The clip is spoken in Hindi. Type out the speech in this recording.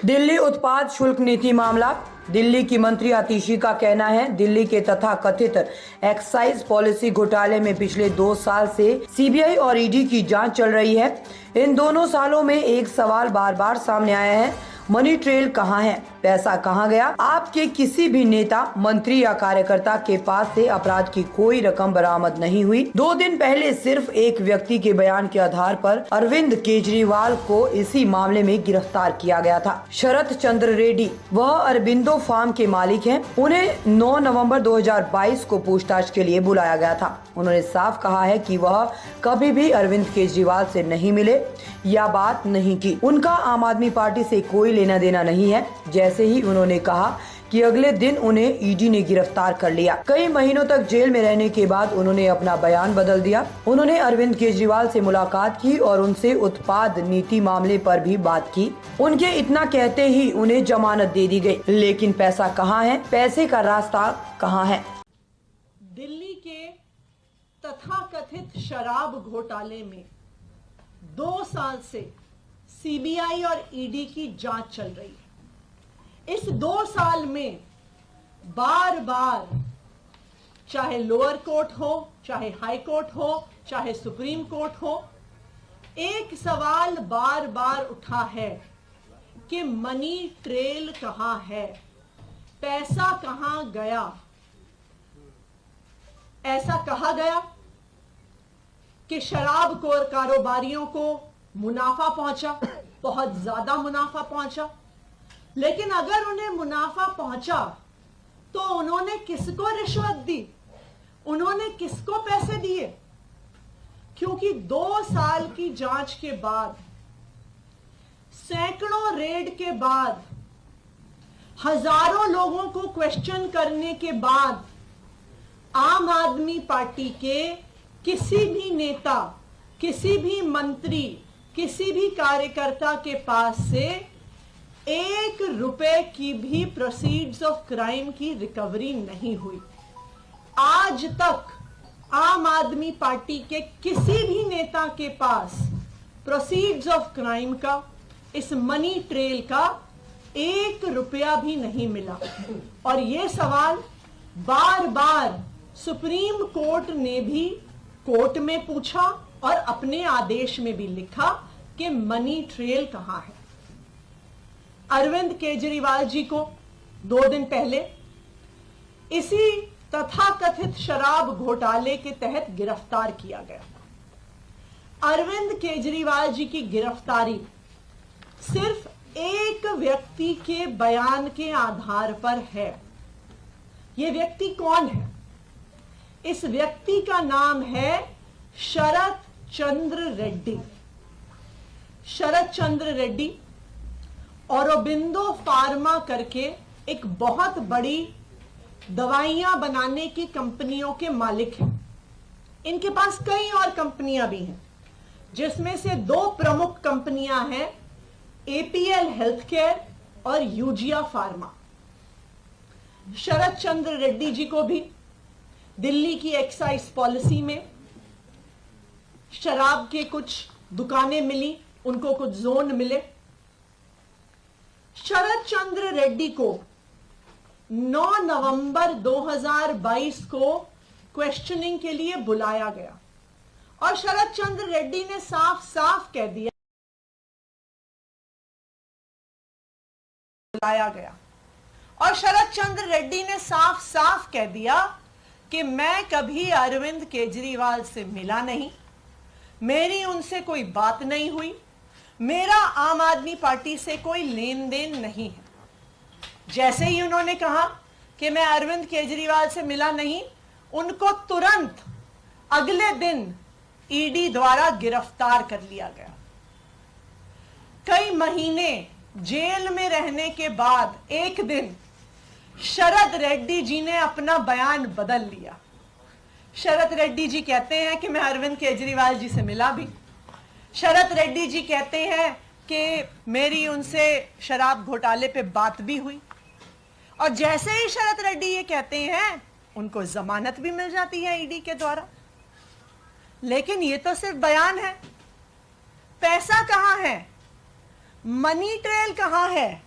दिल्ली उत्पाद शुल्क नीति मामला। दिल्ली की मंत्री आतिशी का कहना है, दिल्ली के तथाकथित एक्साइज पॉलिसी घोटाले में पिछले 2 साल से सीबीआई और ईडी की जांच चल रही है। इन दोनों सालों में एक सवाल बार बार सामने आया है, मनी ट्रेल कहाँ है, पैसा कहाँ गया। आपके किसी भी नेता, मंत्री या कार्यकर्ता के पास से अपराध की कोई रकम बरामद नहीं हुई। 2 दिन पहले सिर्फ एक व्यक्ति के बयान के आधार पर अरविंद केजरीवाल को इसी मामले में गिरफ्तार किया गया था। शरत चंद्र रेड्डी, वह अरबिंदो फार्म के मालिक हैं। उन्हें 9 नवंबर 2022 को पूछताछ के लिए बुलाया गया था। उन्होंने साफ कहा है कि वह कभी भी अरविंद केजरीवाल से नहीं मिले या बात नहीं की। उनका आम आदमी पार्टी से कोई लेना देना नहीं है। जैसे ही उन्होंने कहा कि अगले दिन उन्हें ईडी ने गिरफ्तार कर लिया। कई महीनों तक जेल में रहने के बाद उन्होंने अपना बयान बदल दिया। उन्होंने अरविंद केजरीवाल से मुलाकात की और उनसे उत्पाद नीति मामले पर भी बात की। उनके इतना कहते ही उन्हें जमानत दे दी गई। लेकिन पैसा कहाँ है, पैसे का रास्ता कहाँ है। दिल्ली के तथाकथित शराब घोटाले में 2 साल से सीबीआई और ईडी की जांच चल रही है। इस 2 साल में बार बार, चाहे लोअर कोर्ट हो, चाहे हाई कोर्ट हो, चाहे सुप्रीम कोर्ट हो, एक सवाल बार बार उठा है कि मनी ट्रेल कहां है, पैसा कहां गया। ऐसा कहा गया कि शराब कारोबारियों को मुनाफा पहुंचा, बहुत ज्यादा मुनाफा पहुंचा। लेकिन अगर उन्हें मुनाफा पहुंचा तो उन्होंने किसको रिश्वत दी, उन्होंने किसको पैसे दिए? क्योंकि 2 साल की जांच के बाद, सैकड़ों रेड के बाद, हजारों लोगों को क्वेश्चन करने के बाद आम आदमी पार्टी के किसी भी नेता, किसी भी मंत्री, किसी भी कार्यकर्ता के पास से 1 रुपए की भी प्रोसीड्स ऑफ क्राइम की रिकवरी नहीं हुई। आज तक आम आदमी पार्टी के किसी भी नेता के पास प्रोसीड्स ऑफ क्राइम का, इस मनी ट्रेल का 1 रुपया भी नहीं मिला। और ये सवाल बार बार सुप्रीम कोर्ट ने भी कोर्ट में पूछा और अपने आदेश में भी लिखा कि मनी ट्रेल कहां है। अरविंद केजरीवाल जी को 2 दिन पहले इसी तथाकथित शराब घोटाले के तहत गिरफ्तार किया गया। अरविंद केजरीवाल जी की गिरफ्तारी सिर्फ एक व्यक्ति के बयान के आधार पर है। यह व्यक्ति कौन है? इस व्यक्ति का नाम है शरत चंद्र रेड्डी। शरत चंद्र रेड्डी औरोबिंदो फार्मा करके एक बहुत बड़ी दवाइयां बनाने की कंपनियों के मालिक हैं। इनके पास कई और कंपनियां भी हैं, जिसमें से 2 प्रमुख कंपनियां हैं, एपीएल हेल्थकेयर और यूजिया फार्मा। शरत चंद्र रेड्डी जी को भी दिल्ली की एक्साइज पॉलिसी में शराब के कुछ दुकानें मिली, उनको कुछ जोन मिले। शरत चंद्र रेड्डी को 9 नवंबर 2022 को क्वेश्चनिंग के लिए बुलाया गया और शरत चंद्र रेड्डी ने साफ साफ कह दिया, बुलाया गया और शरत चंद्र रेड्डी ने साफ साफ कह दिया कि मैं कभी अरविंद केजरीवाल से मिला नहीं, मेरी उनसे कोई बात नहीं हुई, मेरा आम आदमी पार्टी से कोई लेन देन नहीं है। जैसे ही उन्होंने कहा कि मैं अरविंद केजरीवाल से मिला नहीं, उनको तुरंत अगले दिन ईडी द्वारा गिरफ्तार कर लिया गया। कई महीने जेल में रहने के बाद एक दिन शरद रेड्डी जी ने अपना बयान बदल लिया। शरद रेड्डी जी कहते हैं कि मैं अरविंद केजरीवाल जी से मिला भी। शरद रेड्डी जी कहते हैं कि मेरी उनसे शराब घोटाले पे बात भी हुई। और जैसे ही शरद रेड्डी ये कहते हैं, उनको जमानत भी मिल जाती है ईडी के द्वारा। लेकिन ये तो सिर्फ बयान है, पैसा कहां है, मनी ट्रेल कहां है?